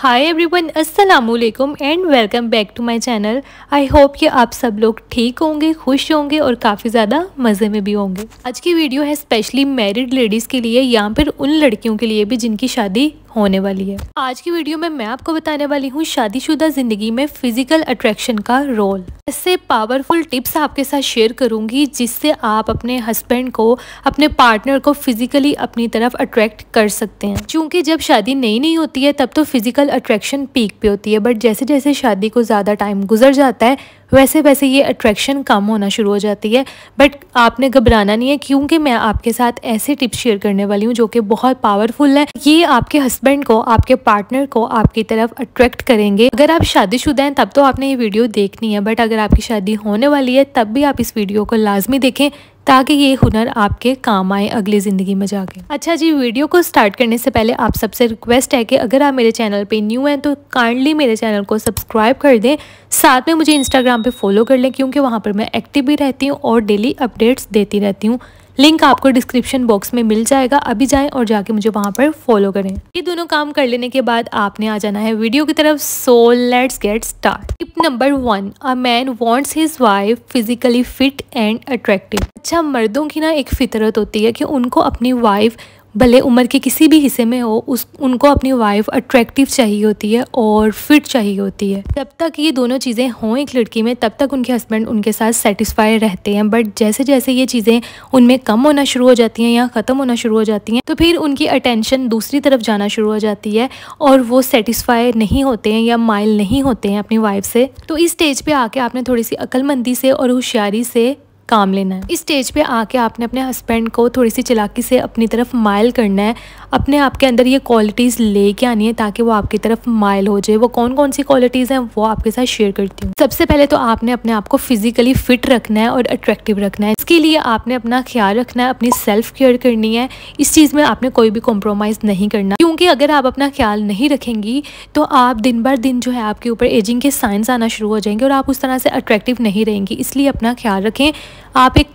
हाय everyone, अस्सलाम वालेकुम and welcome back to my channel. I hope कि आप सब लोग ठीक होंगे, खुश होंगे और काफ़ी ज़्यादा मज़े में भी होंगे। आज की वीडियो है स्पेशली मैरिड लेडीज़ के लिए या फिर उन लड़कियों के लिए भी जिनकी शादी होने वाली है। आज की वीडियो में मैं आपको बताने वाली हूँ शादीशुदा ज़िंदगी में फ़िज़िकल अट्रैक्शन का रोल। इससे पावरफुल टिप्स आपके साथ शेयर करूँगी जिससे आप अपने हस्बैंड को, अपने पार्टनर को फ़िज़िकली अपनी तरफ अट्रैक्ट कर सकते हैं। क्योंकि जब शादी नई नई होती है तब तो फ़िज़िकल अट्रैक्शन पीक पे होती है, बट जैसे जैसे शादी को ज़्यादा टाइम गुजर जाता है वैसे वैसे ये अट्रैक्शन कम होना शुरू हो जाती है। बट आपने घबराना नहीं है क्योंकि मैं आपके साथ ऐसे टिप्स शेयर करने वाली हूँ जो कि बहुत पावरफुल है। ये आपके हस्बैंड को, आपके पार्टनर को आपकी तरफ अट्रैक्ट करेंगे। अगर आप शादीशुदा हैं तब तो आपने ये वीडियो देखनी है, बट अगर आपकी शादी होने वाली है तब भी आप इस वीडियो को लाजमी देखें ताकि ये हुनर आपके काम आए अगली ज़िंदगी में जाके। अच्छा जी, वीडियो को स्टार्ट करने से पहले आप सबसे रिक्वेस्ट है कि अगर आप मेरे चैनल पे न्यू हैं तो काइंडली मेरे चैनल को सब्सक्राइब कर दें, साथ में मुझे इंस्टाग्राम पे फॉलो कर लें क्योंकि वहाँ पर मैं एक्टिव भी रहती हूँ और डेली अपडेट्स देती रहती हूँ। लिंक आपको डिस्क्रिप्शन बॉक्स में मिल जाएगा, अभी जाएं और जाके मुझे वहाँ पर फॉलो करें। ये दोनों काम कर लेने के बाद आपने आ जाना है वीडियो की तरफ। So let's get start. Tip number 1, a man wants his wife physically fit and attractive. अच्छा, मर्दों की ना एक फितरत होती है कि उनको अपनी वाइफ भले उम्र के किसी भी हिस्से में हो, उनको अपनी वाइफ अट्रैक्टिव चाहिए होती है और फिट चाहिए होती है। जब तक ये दोनों चीज़ें हों एक लड़की में तब तक उनके हस्बैंड उनके साथ सेटिस्फाई रहते हैं, बट जैसे जैसे ये चीज़ें उनमें कम होना शुरू हो जाती हैं या ख़त्म होना शुरू हो जाती हैं तो फिर उनकी अटेंशन दूसरी तरफ जाना शुरू हो जाती है और वो सेटिस्फाई नहीं होते हैं या माइल नहीं होते हैं अपनी वाइफ से। तो इस स्टेज पर आके आपने थोड़ी सी अक्लमंदी से और होशियारी से काम लेना है। इस स्टेज पे आके आपने अपने हस्बैंड को थोड़ी सी चालाकी से अपनी तरफ माइल करना है, अपने आप के अंदर ये क्वालिटीज़ लेके आनी है ताकि वो आपकी तरफ माइल हो जाए। वो कौन कौन सी क्वालिटीज़ हैं वो आपके साथ शेयर करती हूँ। सबसे पहले तो आपने अपने आप को फिजिकली फिट रखना है और अट्रैक्टिव रखना है। इसके लिए आपने अपना ख्याल रखना है, अपनी सेल्फ केयर करनी है। इस चीज़ में आपने कोई भी कॉम्प्रोमाइज़ नहीं करना क्योंकि अगर आप अपना ख्याल नहीं रखेंगी तो आप दिन बर दिन जो है आपके ऊपर एजिंग के साइंस आना शुरू हो जाएंगे और आप उस तरह से अट्रैक्टिव नहीं रहेंगी। इसलिए अपना ख्याल रखें। आप एक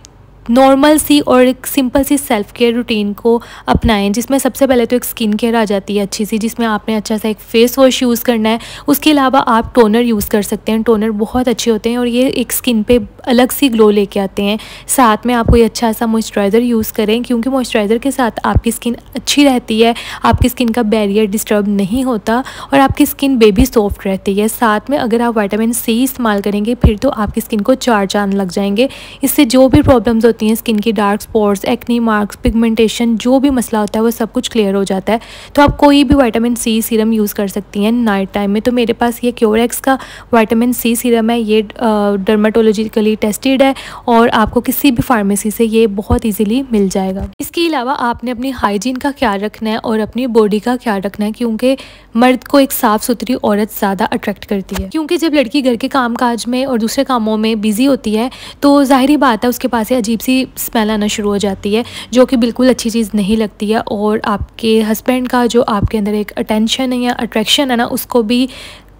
नॉर्मल सी और एक सिंपल सी सेल्फ केयर रूटीन को अपनाएं जिसमें सबसे पहले तो एक स्किन केयर आ जाती है अच्छी सी, जिसमें आपने अच्छा सा एक फेस वॉश यूज़ करना है। उसके अलावा आप टोनर यूज़ कर सकते हैं। टोनर बहुत अच्छे होते हैं और ये एक स्किन पे अलग सी ग्लो लेके आते हैं। साथ में आप कोई अच्छा सा मॉइस्चराइज़र यूज़ करें क्योंकि मॉइस्चराइज़र के साथ आपकी स्किन अच्छी रहती है, आपकी स्किन का बैरियर डिस्टर्ब नहीं होता और आपकी स्किन बेबी सॉफ्ट रहती है। साथ में अगर आप विटामिन सी इस्तेमाल करेंगे फिर तो आपकी स्किन को चार चांद लग जाएंगे। इससे जो भी प्रॉब्लम्स होती हैं स्किन की, dark spots, acne marks, pigmentation, जो भी मसला होता है वो सब कुछ क्लियर हो जाता है। तो आप कोई भी विटामिन सी सीरम यूज़ कर सकती हैं नाइट टाइम में। तो मेरे पास ये क्योरेक्स का विटामिन सी सीरम है, ये डर्माटोलॉजिकली टेस्टेड है और आपको किसी भी फार्मेसी से ये बहुत ईजीली मिल जाएगा। इसके अलावा आपने अपनी हाइजीन का ख्याल रखना है और अपनी बॉडी का ख्याल रखना है क्योंकि मर्द को एक साफ़ सुथरी औरत ज़्यादा अट्रैक्ट करती है। क्योंकि जब लड़की घर के काम काज में और दूसरे कामों में बिजी होती है तो जाहिर बात है उसके पास अजीब सी स्मेल आना शुरू हो जाती है जो कि बिल्कुल अच्छी चीज़ नहीं लगती है और आपके हस्बैंड का जो आपके अंदर एक अटेंशन है या अट्रैक्शन है ना उसको भी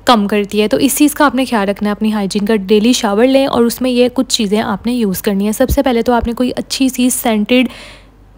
कम करती है। तो इस चीज़ का आपने ख्याल रखना है। अपनी हाइजीन का डेली शावर लें और उसमें ये कुछ चीज़ें आपने यूज़ करनी है। सबसे पहले तो आपने कोई अच्छी सी सेंटेड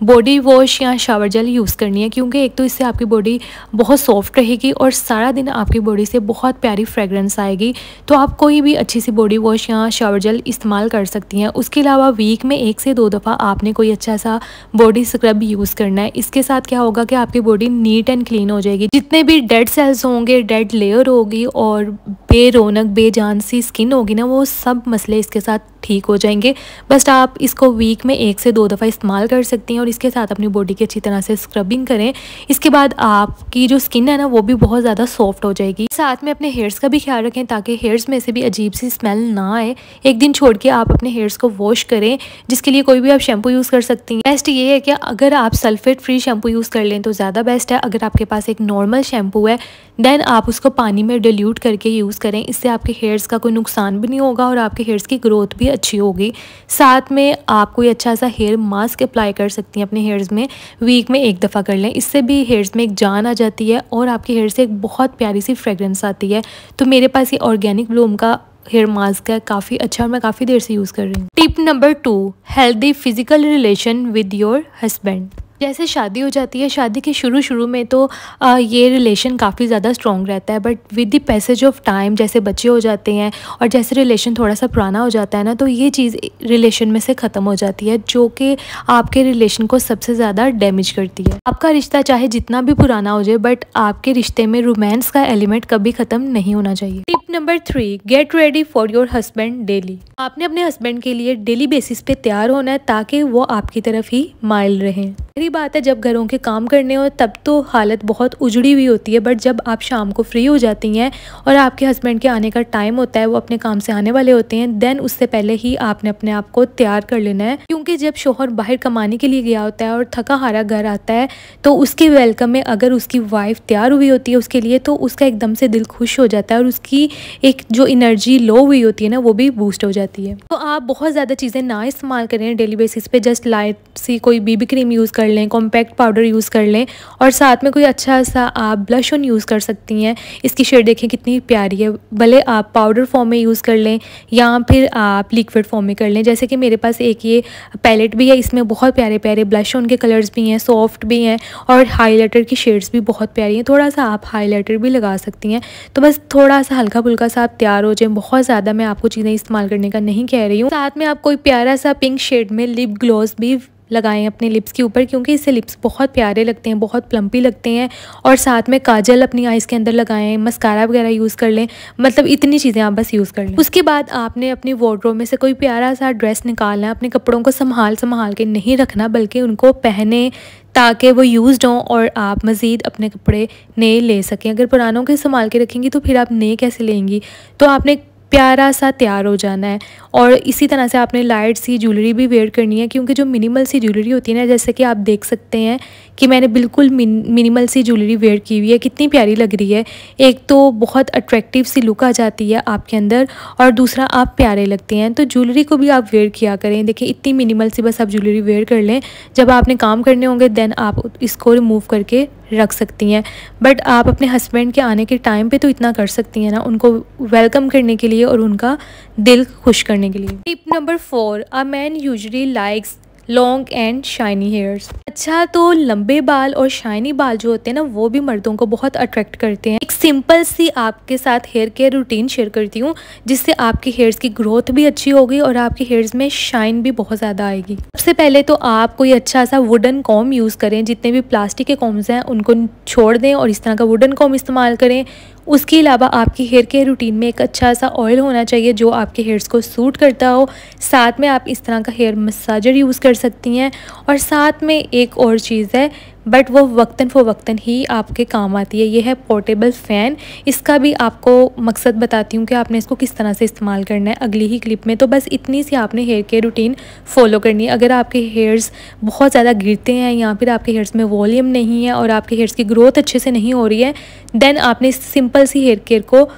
बॉडी वॉश या शावर जेल यूज़ करनी है क्योंकि एक तो इससे आपकी बॉडी बहुत सॉफ्ट रहेगी और सारा दिन आपकी बॉडी से बहुत प्यारी फ्रेगरेंस आएगी। तो आप कोई भी अच्छी सी बॉडी वॉश या शावर जेल इस्तेमाल कर सकती हैं। उसके अलावा वीक में 1 से 2 दफ़ा आपने कोई अच्छा सा बॉडी स्क्रब यूज़ करना है। इसके साथ क्या होगा कि आपकी बॉडी नीट एंड क्लीन हो जाएगी। जितने भी डेड सेल्स होंगे, डेड लेयर होगी और बेरौनक बेजान सी स्किन होगी ना, वो सब मसले इसके साथ ठीक हो जाएंगे। बस आप इसको वीक में 1 से 2 दफ़ा इस्तेमाल कर सकती हैं और इसके साथ अपनी बॉडी की अच्छी तरह से स्क्रबिंग करें। इसके बाद आपकी जो स्किन है ना वो भी बहुत ज़्यादा सॉफ्ट हो जाएगी। साथ में अपने हेयर्स का भी ख्याल रखें ताकि हेयर्स में से भी अजीब सी स्मेल ना आए। एक दिन छोड़ के आप अपने हेयर्स को वॉश करें, जिसके लिए कोई भी आप शैम्पू यूज़ कर सकती हैं। बेस्ट ये है कि अगर आप सल्फेट फ्री शैम्पू यूज़ कर लें तो ज़्यादा बेस्ट है। अगर आपके पास एक नॉर्मल शैम्पू है देन आप उसको पानी में डिल्यूट करके यूज़ करें। इससे आपके हेयर्स का कोई नुकसान भी नहीं होगा और आपके हेयर्स की ग्रोथ भी अच्छी होगी। साथ में आप कोई अच्छा सा हेयर मास्क अप्लाई कर सकती हैं अपने हेयर्स में, वीक में 1 दफ़ा कर लें। इससे भी हेयर्स में एक जान आ जाती है और आपके हेयर से एक बहुत प्यारी सी फ्रेगरेंस आती है। तो मेरे पास ये ऑर्गेनिक ब्लूम का हेयर मास्क है, काफ़ी अच्छा और मैं काफ़ी देर से यूज़ कर रही हूँ। Tip number 2, healthy physical relation with your husband. जैसे शादी हो जाती है, शादी के शुरू में तो ये रिलेशन काफ़ी ज़्यादा स्ट्रॉन्ग रहता है, but with the passage of time जैसे बच्चे हो जाते हैं और जैसे रिलेशन थोड़ा सा पुराना हो जाता है ना, तो ये चीज़ रिलेशन में से ख़त्म हो जाती है, जो कि आपके रिलेशन को सबसे ज़्यादा डैमेज करती है। आपका रिश्ता चाहे जितना भी पुराना हो जाए, बट आपके रिश्ते में रोमांस का एलिमेंट कभी ख़त्म नहीं होना चाहिए। Tip number 3, get ready for your husband daily. आपने अपने हस्बैंड के लिए डेली बेसिस पे तैयार होना है ताकि वो आपकी तरफ ही माइल रहें। मेरी बात है, जब घरों के काम करने हो तब तो हालत बहुत उजड़ी हुई होती है, बट जब आप शाम को फ्री हो जाती हैं और आपके हस्बैंड के आने का टाइम होता है, वो अपने काम से आने वाले होते हैं, देन उससे पहले ही आपने अपने आप को तैयार कर लेना है। क्योंकि जब शोहर बाहर कमाने के लिए गया होता है और थका हारा घर आता है, तो उसके वेलकम में अगर उसकी वाइफ तैयार हुई होती है उसके लिए, तो उसका एकदम से दिल खुश हो जाता है और उसकी एक जो एनर्जी लो हुई होती है ना, वो भी बूस्ट हो जाती है। तो आप बहुत ज़्यादा चीज़ें ना इस्तेमाल करें डेली बेसिस पे, जस्ट लाइट सी कोई बीबी क्रीम यूज़ कर लें, कॉम्पैक्ट पाउडर यूज़ कर लें और साथ में कोई अच्छा सा आप ब्लश ऑन यूज़ कर सकती हैं। इसकी शेड देखें कितनी प्यारी है, भले आप पाउडर फॉर्म में यूज़ कर लें या फिर आप लिक्विड फॉर्म में कर लें। जैसे कि मेरे पास एक ये पैलेट भी है, इसमें बहुत प्यारे प्यारे ब्लश ऑन के कलर्स भी हैं, सॉफ्ट भी हैं और हाईलाइटर की शेड्स भी बहुत प्यारी हैं। थोड़ा सा आप हाईलाइटर भी लगा सकती हैं, तो बस थोड़ा सा हल्का फुल्का सा आप तैयार हो जाएं। बहुत ज़्यादा मैं आपको चीज़ें इस्तेमाल करने का नहीं कह रही हूँ। साथ में आप कोई प्यारा सा पिंक शेड में लिप ग्लॉस भी लगाएं अपने लिप्स के ऊपर, क्योंकि इससे लिप्स बहुत प्यारे लगते हैं, बहुत प्लम्पी लगते हैं। और साथ में काजल अपनी आइज़ के अंदर लगाएं, मस्कारा वगैरह यूज़ कर लें, मतलब इतनी चीज़ें आप बस यूज़ कर लें। उसके बाद आपने अपनी वार्डरोब में से कोई प्यारा सा ड्रेस निकालना है। अपने कपड़ों को संभाल के नहीं रखना, बल्कि उनको पहने ताकि वो यूज़्ड हों और आप मज़ीद अपने कपड़े नए ले सकें। अगर पुरानों के संभाल के रखेंगी तो फिर आप नए कैसे लेंगी। तो आपने प्यारा सा तैयार हो जाना है। और इसी तरह से आपने लाइट सी ज्वेलरी भी वेयर करनी है, क्योंकि जो मिनिमल सी ज्वेलरी होती है ना, जैसे कि आप देख सकते हैं कि मैंने बिल्कुल मिनिमल सी ज्वेलरी वेयर की हुई है, कितनी प्यारी लग रही है। एक तो बहुत अट्रैक्टिव सी लुक आ जाती है आपके अंदर और दूसरा आप प्यारे लगते हैं। तो ज्वेलरी को भी आप वेयर किया करें। देखिए इतनी मिनिमल सी बस आप ज्वेलरी वेयर कर लें। जब आपने काम करने होंगे देन आप इसको रिमूव करके रख सकती हैं, बट आप अपने हस्बैंड के आने के टाइम पे तो इतना कर सकती हैं ना, उनको वेलकम करने के लिए और उनका दिल खुश करने के लिए। Tip number 4, a man usually likes long and shiny hairs. अच्छा, तो लंबे बाल और शाइनी बाल जो होते हैं ना, वो भी मर्दों को बहुत अट्रैक्ट करते हैं। एक सिंपल सी आपके साथ हेयर केयर रूटीन शेयर करती हूँ, जिससे आपके हेयर्स की ग्रोथ भी अच्छी होगी और आपके हेयर्स में शाइन भी बहुत ज़्यादा आएगी। सबसे पहले तो आप कोई अच्छा सा वुडन कॉम यूज़ करें। जितने भी प्लास्टिक के कॉम्स हैं उनको छोड़ दें और इस तरह का वुडन कॉम इस्तेमाल करें। उसके अलावा आपकी हेयर केयर रूटीन में एक अच्छा सा ऑयल होना चाहिए जो आपके हेयर्स को सूट करता हो। साथ में आप इस तरह का हेयर मसाजर यूज़ कर सकती हैं। और साथ में एक और चीज़ है, बट वो वक्तन फ़वक्तन ही आपके काम आती है, ये है पोर्टेबल फ़ैन। इसका भी आपको मकसद बताती हूँ कि आपने इसको किस तरह से इस्तेमाल करना है अगली ही क्लिप में। तो बस इतनी सी आपने हेयर केयर रूटीन फॉलो करनी है। अगर आपके हेयर्स बहुत ज़्यादा गिरते हैं या फिर आपके हेयर्स में वॉल्यूम नहीं है और आपके हेयर्स की ग्रोथ अच्छे से नहीं हो रही है, देन आपने इस सिंपल सी हेयर केयर को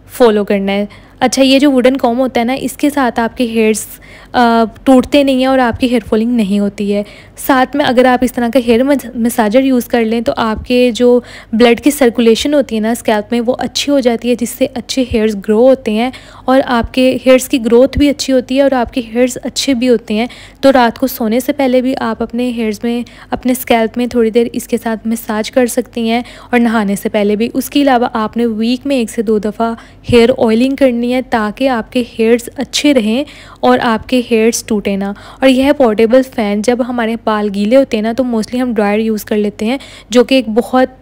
फॉलो करना है। अच्छा, ये जो वुडन कॉम होता है ना, इसके साथ आपके हेयर्स टूटते नहीं हैं और आपकी हेयर फॉलिंग नहीं होती है। साथ में अगर आप इस तरह का हेयर मसाजर यूज़ कर लें तो आपके जो ब्लड की सर्कुलेशन होती है ना स्कैल्प में, वो अच्छी हो जाती है, जिससे अच्छे हेयर्स ग्रो होते हैं और आपके हेयर्स की ग्रोथ भी अच्छी होती है और आपके हेयर्स अच्छे भी होते हैं। तो रात को सोने से पहले भी आप अपने हेयर्स में, अपने स्कैल्प में थोड़ी देर इसके साथ मसाज कर सकती हैं और नहाने से पहले भी। उसके अलावा आपने वीक में 1 से 2 दफ़ा हेयर ऑयलिंग करनी है ताकि आपके हेयर्स अच्छे रहें और आपके हेयर्स टूटे ना। और यह पोर्टेबल फ़ैन, जब हमारे बाल गीले होते हैं ना तो मोस्टली हम ड्रायर यूज़ कर लेते हैं, जो कि एक बहुत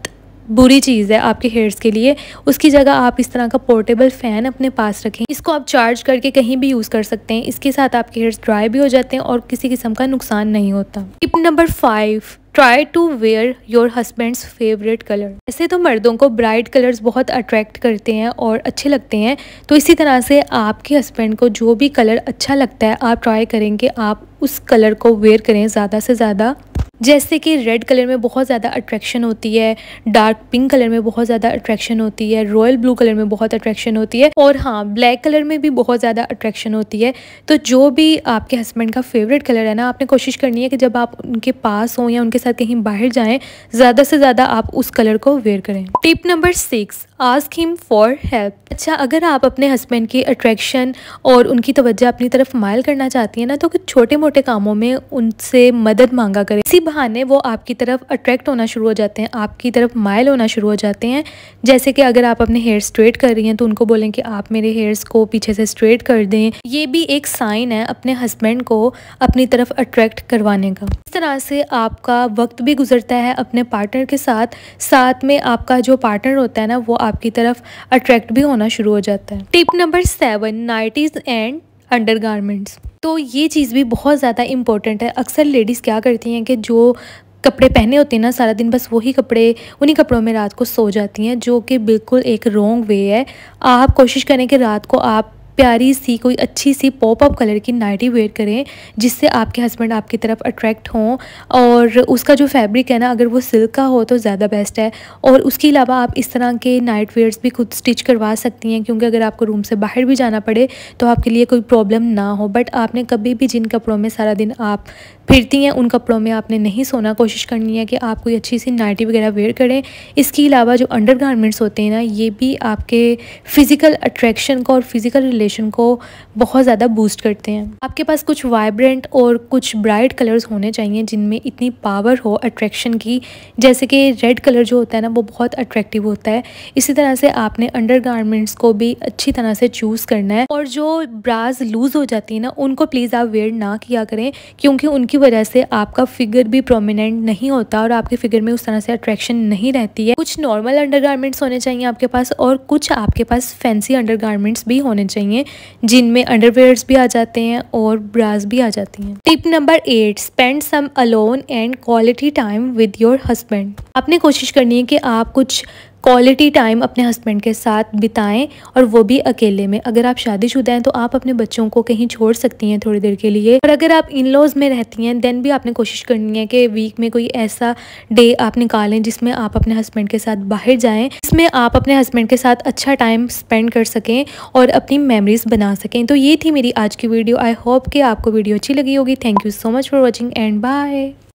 बुरी चीज़ है आपके हेयर्स के लिए। उसकी जगह आप इस तरह का पोर्टेबल फ़ैन अपने पास रखें। इसको आप चार्ज करके कहीं भी यूज़ कर सकते हैं। इसके साथ आपके हेयर्स ड्राई भी हो जाते हैं और किसी किस्म का नुकसान नहीं होता। Tip number 5, try to wear your husband's favourite colour. ऐसे तो मर्दों को ब्राइट कलर्स बहुत अट्रैक्ट करते हैं और अच्छे लगते हैं, तो इसी तरह से आपके हस्बैंड को जो भी कलर अच्छा लगता है आप ट्राई करेंगे, आप उस कलर को वेयर करें ज़्यादा से ज़्यादा। जैसे कि रेड कलर में बहुत ज़्यादा अट्रैक्शन होती है, डार्क पिंक कलर में बहुत ज़्यादा अट्रैक्शन होती है, रॉयल ब्लू कलर में बहुत अट्रैक्शन होती है और हाँ, ब्लैक कलर में भी बहुत ज़्यादा अट्रैक्शन होती है। तो जो भी आपके हस्बैंड का फेवरेट कलर है ना, आपने कोशिश करनी है कि जब आप उनके पास हों या उनके साथ कहीं बाहर जाएं, ज़्यादा से ज़्यादा आप उस कलर को वेयर करें। Tip number 6, ask him for help. अच्छा, अगर आप अपने हस्बैंड की अट्रैक्शन और उनकी तवज्जो अपनी तरफ मायल करना चाहती हैं ना, तो कुछ छोटे मोटे कामों में उनसे मदद मांगा करें। इसी बहाने वो आपकी तरफ अट्रैक्ट होना शुरू हो जाते हैं, आपकी तरफ मायल होना शुरू हो जाते हैं। जैसे कि अगर आप अपने हेयर स्ट्रेट कर रही हैं तो उनको बोलें कि आप मेरे हेयर्स को पीछे से स्ट्रेट कर दें। ये भी एक साइन है अपने हस्बैंड को अपनी तरफ अट्रैक्ट करवाने का। इस तरह से आपका वक्त भी गुजरता है अपने पार्टनर के साथ, साथ में आपका जो पार्टनर होता है ना वो आपकी तरफ अट्रैक्ट भी होना शुरू हो जाता है। Tip number 7, nighties and undergarments. तो ये चीज़ भी बहुत ज़्यादा इम्पोर्टेंट है। अक्सर लेडीज़ क्या करती हैं कि जो कपड़े पहने होते हैं ना सारा दिन, बस वही कपड़े, उन्हीं कपड़ों में रात को सो जाती हैं, जो कि बिल्कुल एक रॉन्ग वे है। आप कोशिश करें कि रात को आप प्यारी सी कोई अच्छी सी पॉप अप कलर की नाइटी वेयर करें, जिससे आपके हस्बैंड आपकी तरफ अट्रैक्ट हों। और उसका जो फैब्रिक है ना, अगर वो सिल्क का हो तो ज़्यादा बेस्ट है। और उसके अलावा आप इस तरह के नाइट वेयर्स भी खुद स्टिच करवा सकती हैं, क्योंकि अगर आपको रूम से बाहर भी जाना पड़े तो आपके लिए कोई प्रॉब्लम ना हो। बट आपने कभी भी जिन कपड़ों में सारा दिन आप फिरती हैं उन कपड़ों में आपने नहीं सोना। कोशिश करनी है कि आप कोई अच्छी सी नाइटी वगैरह वेयर करें। इसके अलावा जो अंडरगारमेंट्स होते हैं ना, ये भी आपके फ़िज़िकल अट्रैक्शन को और फिज़िकल रिलेशन को बहुत ज़्यादा बूस्ट करते हैं। आपके पास कुछ वाइब्रेंट और कुछ ब्राइट कलर्स होने चाहिए जिनमें इतनी पावर हो अट्रैक्शन की। जैसे कि रेड कलर जो होता है ना वो बहुत अट्रैक्टिव होता है। इसी तरह से आपने अंडरगारमेंट्स को भी अच्छी तरह से चूज़ करना है। और जो ब्राज लूज़ हो जाती है ना, उनको प्लीज़ आप वेयर ना किया करें, क्योंकि उनकी वजह से आपका फिगर भी प्रोमिनेंट नहीं होता और आपके फिगर में उस तरह से अट्रैक्शन नहीं रहती है। कुछ नॉर्मल अंडरगारमेंट्स होने चाहिए आपके पास, और कुछ आपके पास फैंसी अंडरगारमेंट्स भी होने चाहिए जिनमें अंडरवेयर्स भी आ जाते हैं और ब्रास भी आ जाती हैं। Tip number 8, spend some alone and quality time with your husband. आपने कोशिश करनी है कि आप कुछ क्वालिटी टाइम अपने हस्बैंड के साथ बिताएं, और वो भी अकेले में। अगर आप शादीशुदा हैं तो आप अपने बच्चों को कहीं छोड़ सकती हैं थोड़ी देर के लिए। और अगर आप इन लॉज में रहती हैं देन भी आपने कोशिश करनी है कि वीक में कोई ऐसा डे आप निकालें जिसमें आप अपने हस्बैंड के साथ बाहर जाएं, जिसमें आप अपने हस्बैंड के साथ अच्छा टाइम स्पेंड कर सकें और अपनी मेमोरीज बना सकें। तो ये थी मेरी आज की वीडियो। आई होप कि आपको वीडियो अच्छी लगी होगी। Thank you so much for watching and bye.